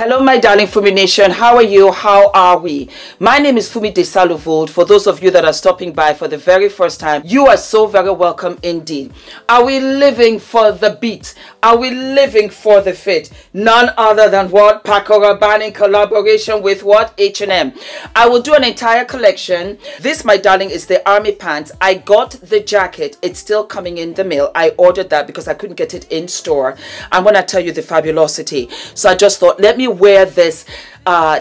Hello, my darling Fumi Nation. How are you? How are we? My name is Fumidesaluvold. For those of you that are stopping by for the very first time, you are so very welcome indeed. Are we living for the beat? Are we living for the fit? None other than what? Paco Rabanne in collaboration with what? H&M. I will do an entire collection. This, my darling, is the army pants. I got the jacket. It's still coming in the mail. I ordered that because I couldn't get it in store. And when I tell you the fabulosity, so I just thought, let me wear this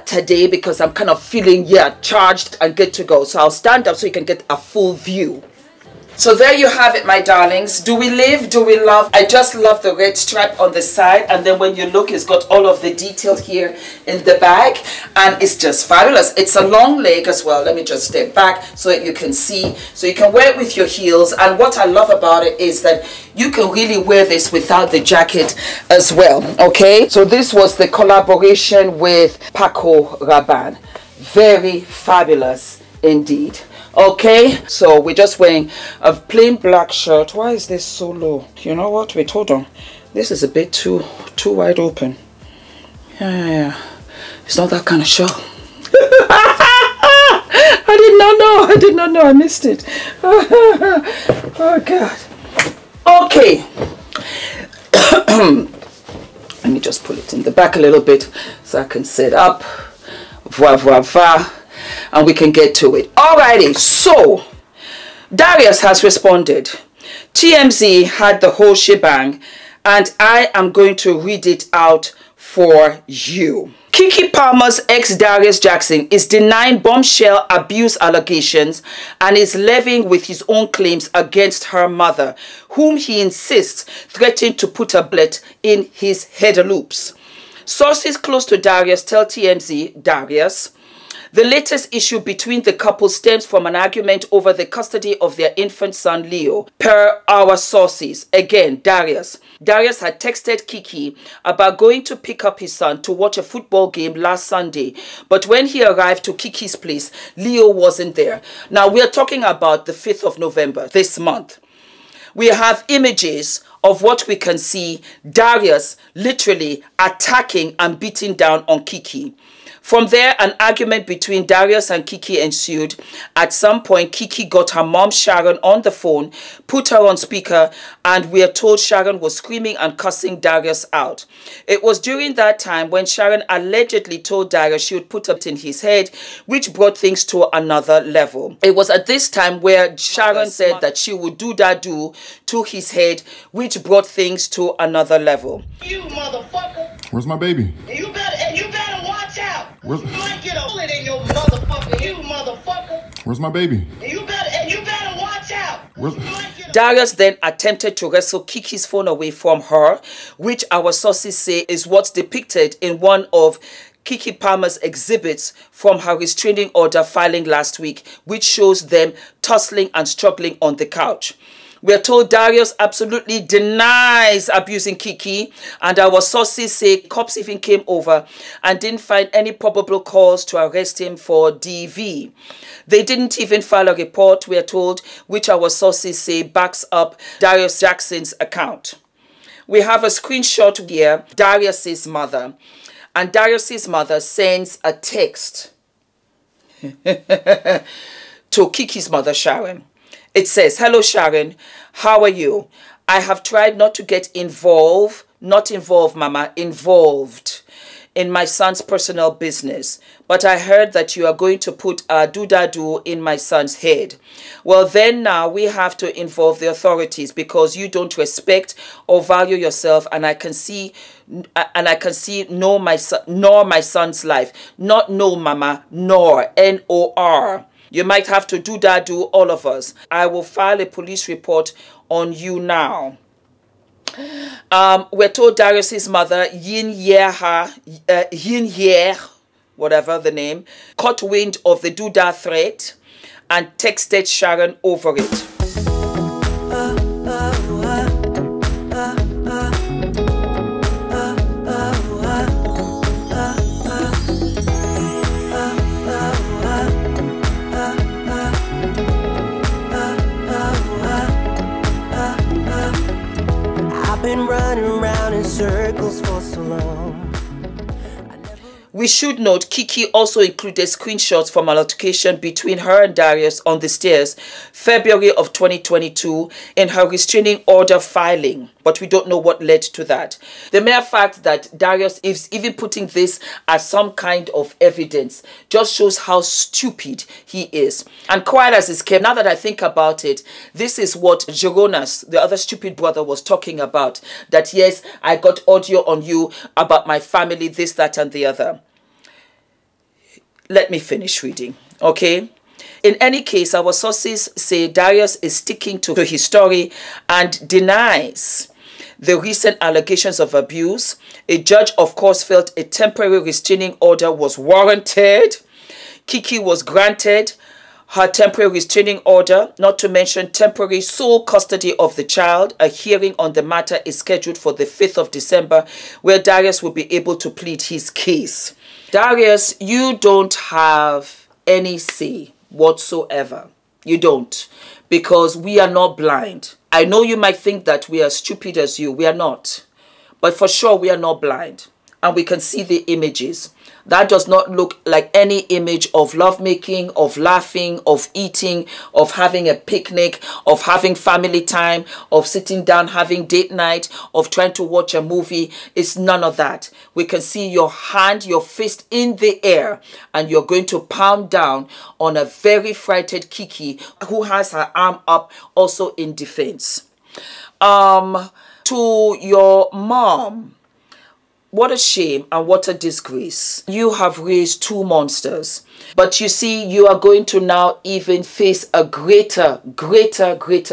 today because I'm kind of feeling, charged and good to go. So I'll stand up so you can get a full view. So there you have it, my darlings. Do we live? Do we love? I just love the red stripe on the side, and then when you look, it's got all of the detail here in the back, and it's just fabulous. It's a long leg as well. Let me just step back so that you can see. So you can wear it with your heels, and what I love about it is that you can really wear this without the jacket as well. Okay, so this was the collaboration with Paco Rabanne. Very fabulous indeed. Okay, so we're just wearing a plain black shirt. Why is this so low? You know what? Wait, hold on. This is a bit too wide open. Yeah. It's not that kind of show. I did not know. I missed it. Oh God. Okay. Let me just pull it in the back a little bit so I can sit up. Voila. And we can get to it. Alrighty, so Darius has responded. TMZ had the whole shebang, and I am going to read it out for you. Keke Palmer's ex Darius Jackson is denying bombshell abuse allegations and is levying with his own claims against her mother, whom he insists threatened to put a bullet in his head loops. Sources close to Darius tell TMZ, Darius, the latest issue between the couple stems from an argument over the custody of their infant son Leo. Per our sources, again, Darius had texted Keke about going to pick up his son to watch a football game last Sunday. But when he arrived to Keke's place, Leo wasn't there. Now, we are talking about the 5th of November, this month. We have images of what we can see Darius literally attacking and beating down on Keke. From there, an argument between Darius and Keke ensued. At some point, Keke got her mom, Sharon, on the phone, put her on speaker, and we are told Sharon was screaming and cussing Darius out. It was during that time when Sharon allegedly told Darius she would put it in his head, which brought things to another level. It was at this time where Sharon said that she would do to his head, which brought things to another level. You motherfucker! Where's my baby? You better watch out! Where's... You might get a bullet in your motherfucker, you motherfucker! Where's my baby? You better watch out! Where's... Darius then attempted to wrestle Keke's phone away from her, which our sources say is what's depicted in one of Keke Palmer's exhibits from her restraining order filing last week, which shows them tussling and struggling on the couch. We are told Darius absolutely denies abusing Keke, and our sources say cops even came over and didn't find any probable cause to arrest him for DV. They didn't even file a report, we are told, which our sources say backs up Darius Jackson's account. We have a screenshot here, Darius's mother, and Darius's mother sends a text to Keke's mother, Sharon. It says, hello Sharon, how are you? I have tried not to get involved in my son's personal business. But I heard that you are going to put a do in my son's head. Well, then now we have to involve the authorities because you don't respect or value yourself, and I can see nor my son's life. Not no mama, nor N-O-R. You might have to do all of us. I will file a police report on you now. We're told Darius's mother, Yin Ye, whatever the name, caught wind of the Duda threat and texted Sharon over it. I've been running around in circles for so long. We should note Keke also included screenshots from an altercation between her and Darius on the stairs, February of 2022, in her restraining order filing. But we don't know what led to that. The mere fact that Darius is even putting this as some kind of evidence just shows how stupid he is. And quiet as it's kept, now that I think about it, this is what Jonas, the other stupid brother, was talking about. That yes, I got audio on you about my family, this, that, and the other. Let me finish reading, okay? In any case, our sources say Darius is sticking to his story and denies the recent allegations of abuse. A judge, of course, felt a temporary restraining order was warranted. Keke was granted her temporary restraining order, not to mention temporary sole custody of the child. A hearing on the matter is scheduled for the 5th of December, where Darius will be able to plead his case. Darius, you don't have any say whatsoever. You don't. Because we are not blind. I know you might think that we are stupid as you. We are not. But for sure, we are not blind. And we can see the images. That does not look like any image of lovemaking, of laughing, of eating, of having a picnic, of having family time, of sitting down having date night, of trying to watch a movie. It's none of that. We can see your hand, your fist in the air, and you're going to pound down on a very frightened Keke who has her arm up also in defense. To your mom, what a shame and what a disgrace. You have raised two monsters. But you see, you are going to now even face a greater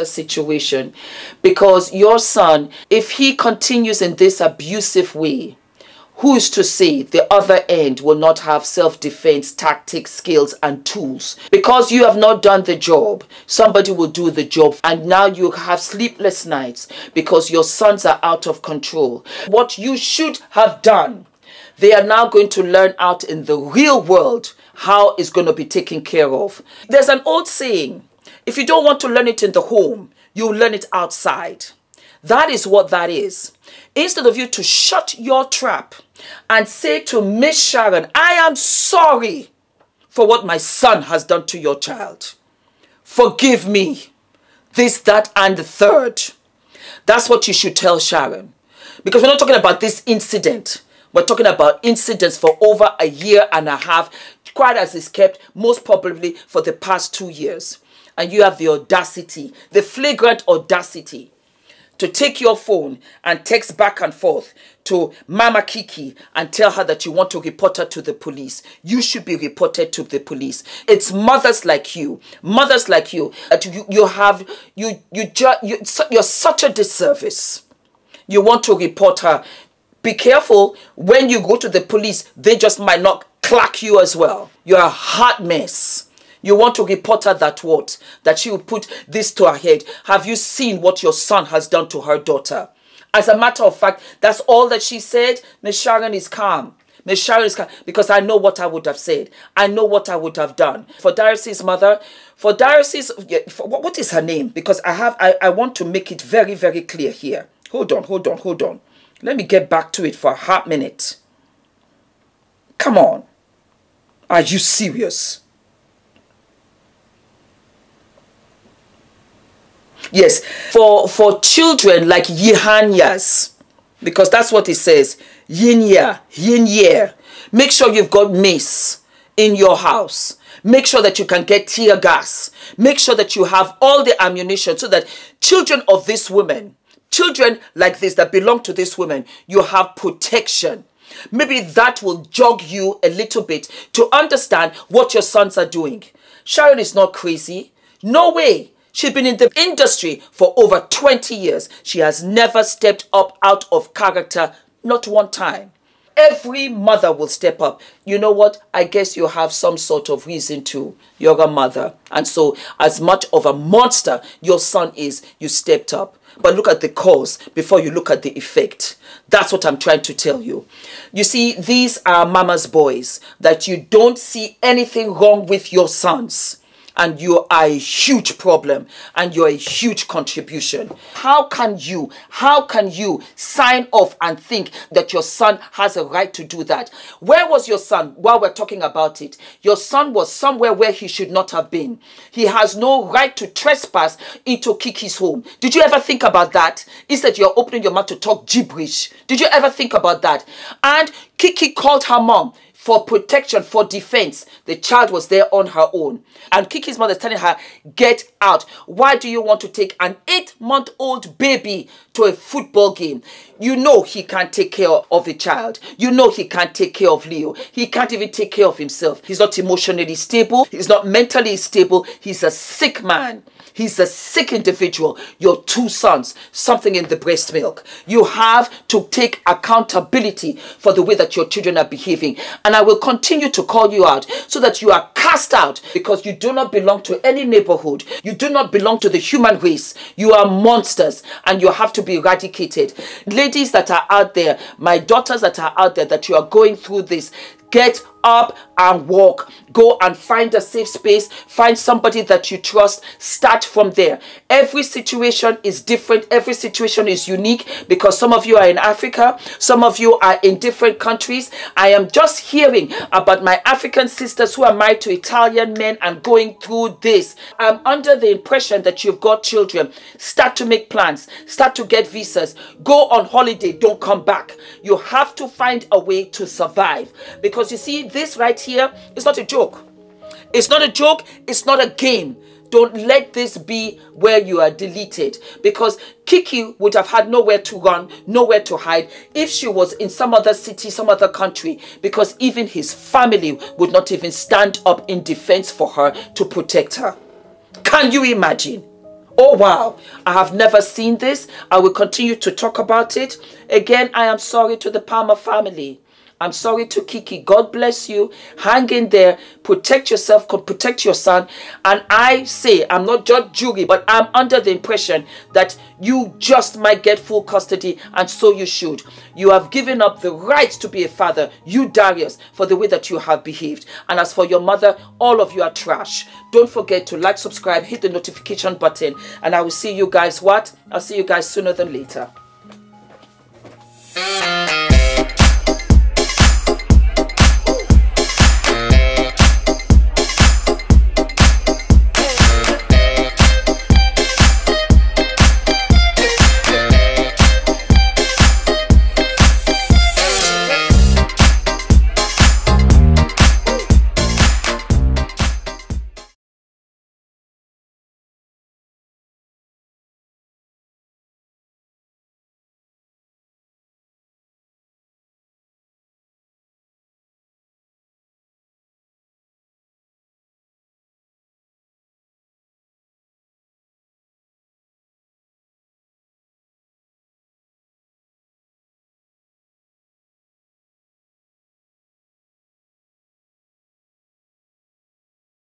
situation. Because your son, if he continues in this abusive way, who is to say the other end will not have self-defense tactics, skills and tools? Because you have not done the job, somebody will do the job. And now you have sleepless nights because your sons are out of control. What you should have done, they are now going to learn out in the real world how it's going to be taken care of. There's an old saying, if you don't want to learn it in the home, you learn it outside. That is what that is. Instead of you to shut your trap and say to Miss Sharon, I am sorry for what my son has done to your child. Forgive me. This, that, and the third. That's what you should tell Sharon. Because we're not talking about this incident. We're talking about incidents for over a year and a half, quite as is kept, most probably for the past 2 years. And you have the audacity, the flagrant audacity, to take your phone and text back and forth to Mama Keke and tell her that you want to report her to the police. You should be reported to the police. It's mothers like you that you're such a disservice. You want to report her. Be careful when you go to the police, they just might not clack you as well. You're a hot mess. You want to report her that what? That she will put this to her head. Have you seen what your son has done to her daughter? As a matter of fact, that's all that she said. Miss Sharon is calm. Miss Sharon is calm because I know what I would have said. I know what I would have done. For Darius's mother, for Darius's, what is her name? Because I want to make it very, very clear here. Hold on. Let me get back to it for a hot minute. Come on. Are you serious? Yes, for children like Yihanyas, because that's what it says, Yinya. Make sure you've got mace in your house. Make sure that you can get tear gas. Make sure that you have all the ammunition so that children of this woman, children like this that belong to this woman, you have protection. Maybe that will jog you a little bit to understand what your sons are doing. Sharon is not crazy. No way. She's been in the industry for over 20 years. She has never stepped up out of character, not one time. Every mother will step up. You know what? I guess you have some sort of reason to. You're a mother. And so as much of a monster your son is, you stepped up. But look at the cause before you look at the effect. That's what I'm trying to tell you. You see, these are mama's boys that you don't see anything wrong with your sons. and you are a huge problem and you're a huge contribution. How can you sign off and think that your son has a right to do that? Where was your son while we're talking about it? Your son was somewhere where he should not have been. He has no right to trespass into Keke's home. Did you ever think about that? Instead, you're opening your mouth to talk gibberish. Did you ever think about that? And Keke called her mom for protection, for defense. The child was there on her own. And Keke's mother is telling her, get out. Why do you want to take an 8-month-old baby to a football game? You know he can't take care of the child. You know he can't take care of Leo. He can't even take care of himself. He's not emotionally stable. He's not mentally stable. He's a sick man. He's a sick individual. Your 2 sons, something in the breast milk. You have to take accountability for the way that your children are behaving. And I will continue to call you out so that you are cast out, because you do not belong to any neighborhood. You do not belong to the human race. You are monsters and you have to be eradicated. Ladies that are out there, my daughters that are out there, that you are going through this, get up and walk. Go and find a safe space. Find somebody that you trust. Start from there. Every situation is different. Every situation is unique, because some of you are in Africa. Some of you are in different countries. I am just hearing about my African sisters who are married to Italian men and going through this. I'm under the impression that you've got children. Start to make plans. Start to get visas. Go on holiday. Don't come back. You have to find a way to survive, because you see, this right here is not a joke. It's not a joke. It's not a game. Don't let this be where you are deleted, because Keke would have had nowhere to run, nowhere to hide if she was in some other city, some other country, because even his family would not even stand up in defense for her to protect her. Can you imagine? Oh wow, I have never seen this. I will continue to talk about it. Again, I am sorry to the Palmer family. I'm sorry to Keke. God bless you. Hang in there. Protect yourself. Protect your son. And I say, I'm not judge, jury, but I'm under the impression that you just might get full custody, and so you should. You have given up the right to be a father, you Darius, for the way that you have behaved. And as for your mother, all of you are trash. Don't forget to like, subscribe, hit the notification button, and I will see you guys what? I'll see you guys sooner than later.